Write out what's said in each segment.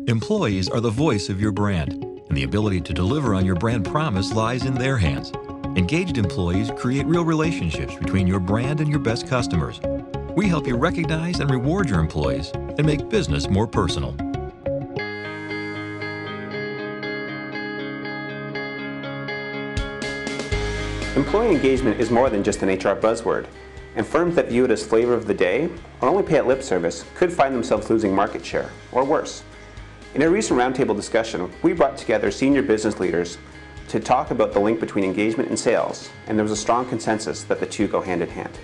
Employees are the voice of your brand, and the ability to deliver on your brand promise lies in their hands. Engaged employees create real relationships between your brand and your best customers. We help you recognize and reward your employees and make business more personal. Employee engagement is more than just an HR buzzword, and firms that view it as flavor of the day or only pay it lip service could find themselves losing market share, or worse. In a recent roundtable discussion, we brought together senior business leaders to talk about the link between engagement and sales, and there was a strong consensus that the two go hand in hand.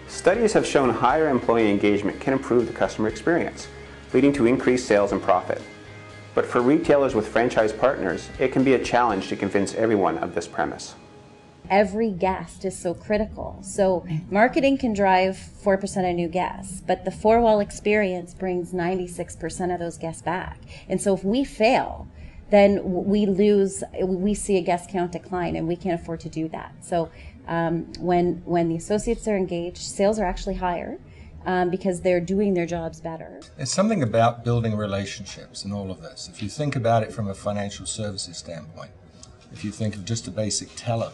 Studies have shown higher employee engagement can improve the customer experience, leading to increased sales and profit. But for retailers with franchise partners, it can be a challenge to convince everyone of this premise. Every guest is so critical. So marketing can drive 4% of new guests, but the four-wall experience brings 96% of those guests back. And so if we fail, then we see a guest count decline, and we can't afford to do that. So when the associates are engaged, sales are actually higher because they're doing their jobs better. There's something about building relationships in all of this. If you think about it from a financial services standpoint, if you think of just a basic teller,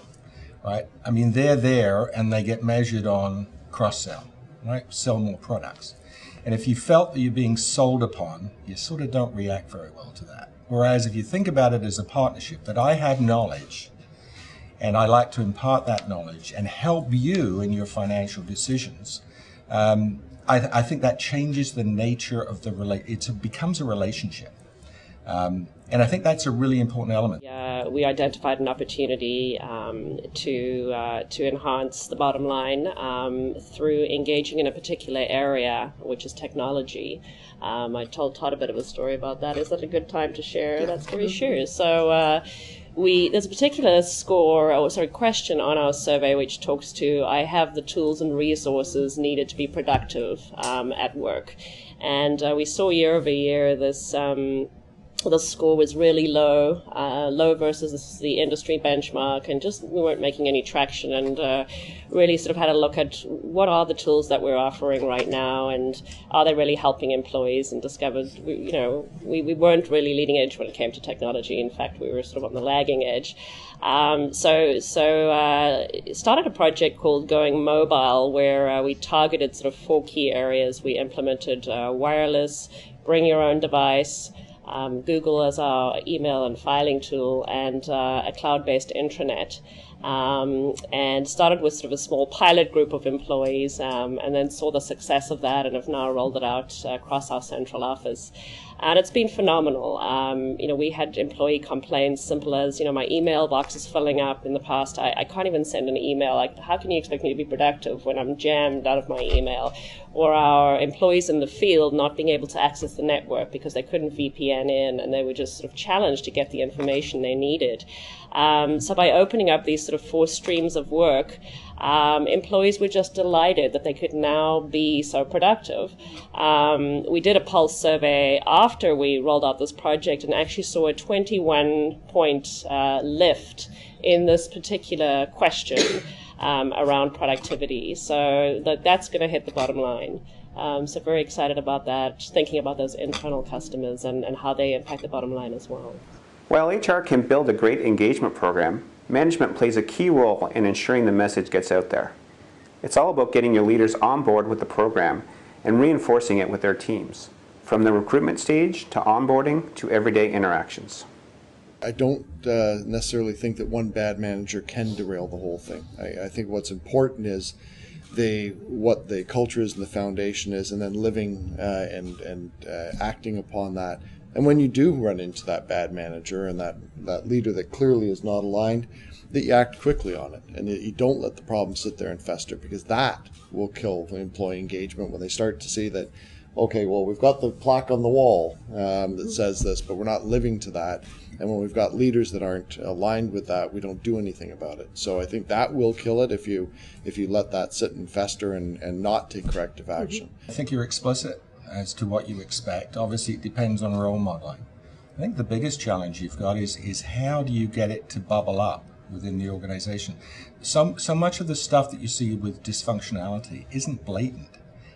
right? I mean, they're there and they get measured on cross-sell, right? Sell more products. And if you felt that you're being sold upon, you sort of don't react very well to that. Whereas if you think about it as a partnership, that I have knowledge and I like to impart that knowledge and help you in your financial decisions, I think that changes the nature of the it becomes a relationship. And I think that's a really important element. We identified an opportunity to enhance the bottom line through engaging in a particular area, which is technology. I told Todd a bit of a story about that. Is that a good time to share that story? Sure. So there's a particular question on our survey which talks to, I have the tools and resources needed to be productive at work. And we saw year over year the score was really low versus the industry benchmark, and just we weren't making any traction, and really sort of had a look at what are the tools that we're offering right now, and are they really helping employees, and discovered we weren't really leading edge when it came to technology. In fact, we were sort of on the lagging edge. So started a project called Going Mobile, where we targeted sort of 4 key areas. We implemented wireless, bring your own device, Google as our email and filing tool, and a cloud-based intranet. And started with sort of a small pilot group of employees, and then saw the success of that and have now rolled it out across our central office. And it's been phenomenal. We had employee complaints simple as, my email box is filling up. In the past, I can't even send an email. Like, how can you expect me to be productive when I'm jammed out of my email? Or our employees in the field not being able to access the network because they couldn't VPN in, and they were just sort of challenged to get the information they needed. So by opening up these sort of 4 streams of work, employees were just delighted that they could now be so productive. We did a pulse survey after we rolled out this project and actually saw a 21-point lift in this particular question around productivity. So that's going to hit the bottom line. So very excited about that, thinking about those internal customers and how they impact the bottom line as well. While HR can build a great engagement program, management plays a key role in ensuring the message gets out there. It's all about getting your leaders on board with the program and reinforcing it with their teams, from the recruitment stage to onboarding to everyday interactions. I don't necessarily think that one bad manager can derail the whole thing. I think what's important is what the culture is and the foundation is, and then living and acting upon that. And when you do run into that bad manager and that leader that clearly is not aligned, that you act quickly on it, and you don't let the problem sit there and fester, because that will kill employee engagement when they start to see that, okay, well, we've got the plaque on the wall that says this, but we're not living to that. And when we've got leaders that aren't aligned with that, we don't do anything about it. So I think that will kill it if you let that sit and fester and not take corrective action. I think you're explicit as to what you expect. Obviously, it depends on role modeling. I think the biggest challenge you've got is how do you get it to bubble up within the organization? So much of the stuff that you see with dysfunctionality isn't blatant.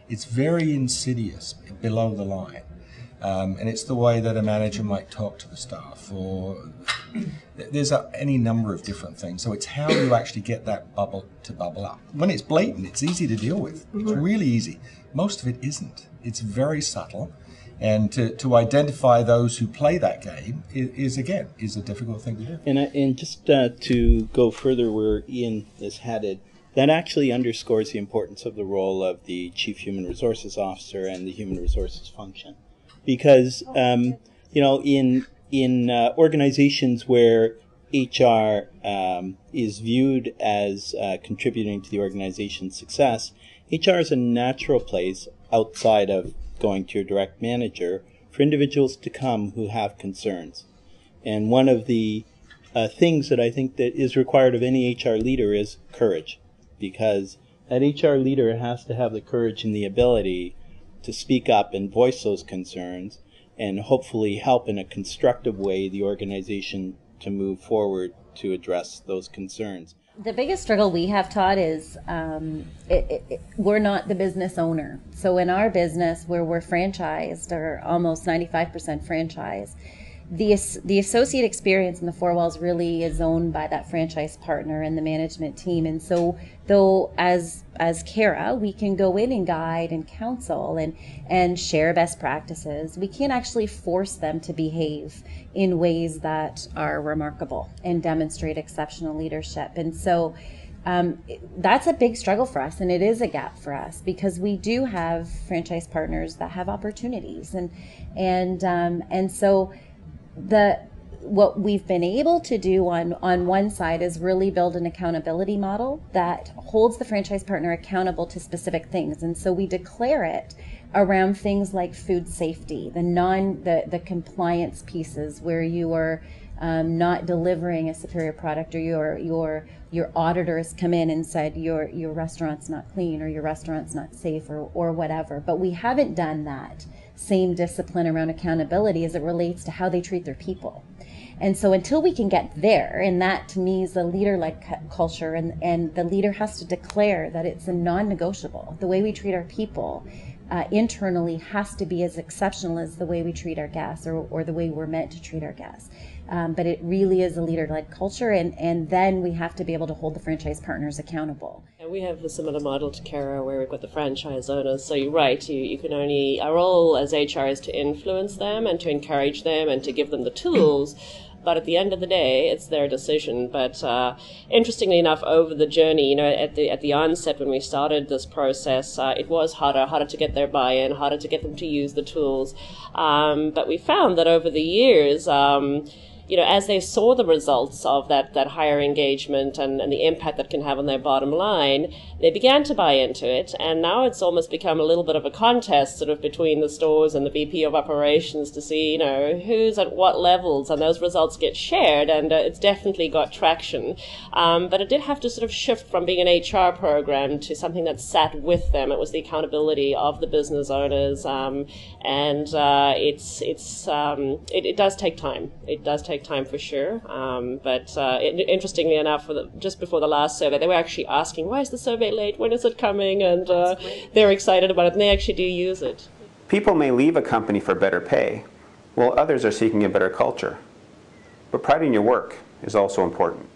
It's very insidious below the line. And it's the way that a manager might talk to the staff, or there's any number of different things. So it's how you actually get that bubble to bubble up. When it's blatant, it's easy to deal with. It's really easy. Most of it isn't. It's very subtle. And to identify those who play that game is a difficult thing to do. And just to go further where Ian is headed, that actually underscores the importance of the role of the Chief Human Resources Officer and the Human Resources function. Because, in organizations where HR is viewed as contributing to the organization's success, HR is a natural place outside of going to your direct manager for individuals to come who have concerns. And one of the things that I think that is required of any HR leader is courage, because that HR leader has to have the courage and the ability to speak up and voice those concerns and hopefully help in a constructive way the organization to move forward to address those concerns. The biggest struggle we have, Todd, is we're not the business owner. So in our business, where we're franchised, or almost 95% franchise, the associate experience in the four walls really is owned by that franchise partner and the management team. And so, though as Cara, we can go in and guide and counsel and share best practices, we can't actually force them to behave in ways that are remarkable and demonstrate exceptional leadership. And so that's a big struggle for us, and it is a gap for us, because we do have franchise partners that have opportunities, and so what we've been able to do on one side is really build an accountability model that holds the franchise partner accountable to specific things. And so we declare it around things like food safety, the compliance pieces where you are not delivering a superior product, or your auditor has come in and said your restaurant's not clean, or your restaurant's not safe, or whatever. But we haven't done that same discipline around accountability as it relates to how they treat their people. And so until we can get there, and that to me is the leader-led culture, and the leader has to declare that it's a non-negotiable. The way we treat our people internally has to be as exceptional as the way we treat our guests, or the way we're meant to treat our guests. But it really is a leader-led culture, and then we have to be able to hold the franchise partners accountable. And we have a similar model to Cara, where we've got the franchise owners. So you're right, you can only, our role as HR is to influence them and to encourage them and to give them the tools. But at the end of the day, it's their decision. But interestingly enough, over the journey, at the onset when we started this process, it was harder to get their buy-in, harder to get them to use the tools. But we found that over the years, as they saw the results of that higher engagement and the impact that can have on their bottom line, they began to buy into it. And now it's almost become a little bit of a contest sort of between the stores and the VP of operations to see, who's at what levels, and those results get shared, and it's definitely got traction. But it did have to sort of shift from being an HR program to something that sat with them. It was the accountability of the business owners, and it does take time. It does take time for sure. But interestingly enough, just before the last survey, they were actually asking, why is the survey late? When is it coming? And they're excited about it, and they actually do use it. People may leave a company for better pay, while others are seeking a better culture. But pride in your work is also important.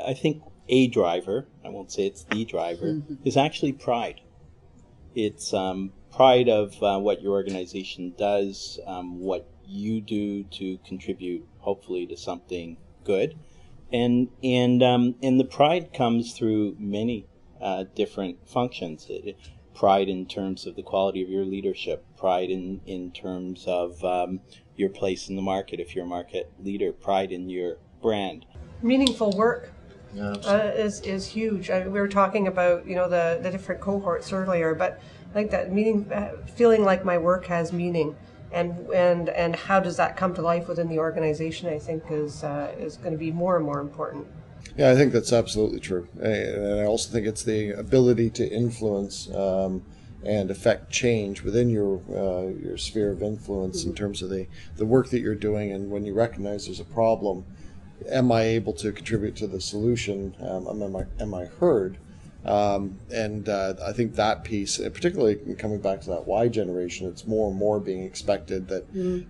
I think a driver, I won't say it's the driver, is actually pride. It's pride of what your organization does, what you do to contribute, hopefully, to something good, and the pride comes through many different functions. Pride in terms of the quality of your leadership, pride in terms of your place in the market if you're a market leader, pride in your brand. Meaningful work is huge. We were talking about the different cohorts earlier, but like that feeling like my work has meaning. And how does that come to life within the organization, I think, is going to be more and more important. Yeah, I think that's absolutely true. And I also think it's the ability to influence and affect change within your sphere of influence in terms of the work that you're doing. And when you recognize there's a problem, am I able to contribute to the solution? Am I heard? I think that piece, particularly coming back to that Y generation, it's more and more being expected that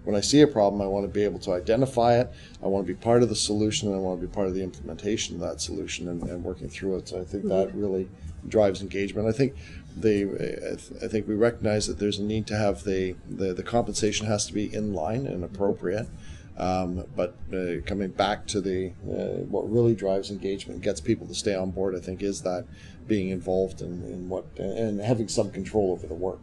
when I see a problem, I want to be able to identify it, I want to be part of the solution, and I want to be part of the implementation of that solution and working through it. So I think that really drives engagement. I think we recognize that there's a need to have the compensation has to be in line and appropriate. But coming back to what really drives engagement and gets people to stay on board, I think, is that being involved in what and having some control over the work.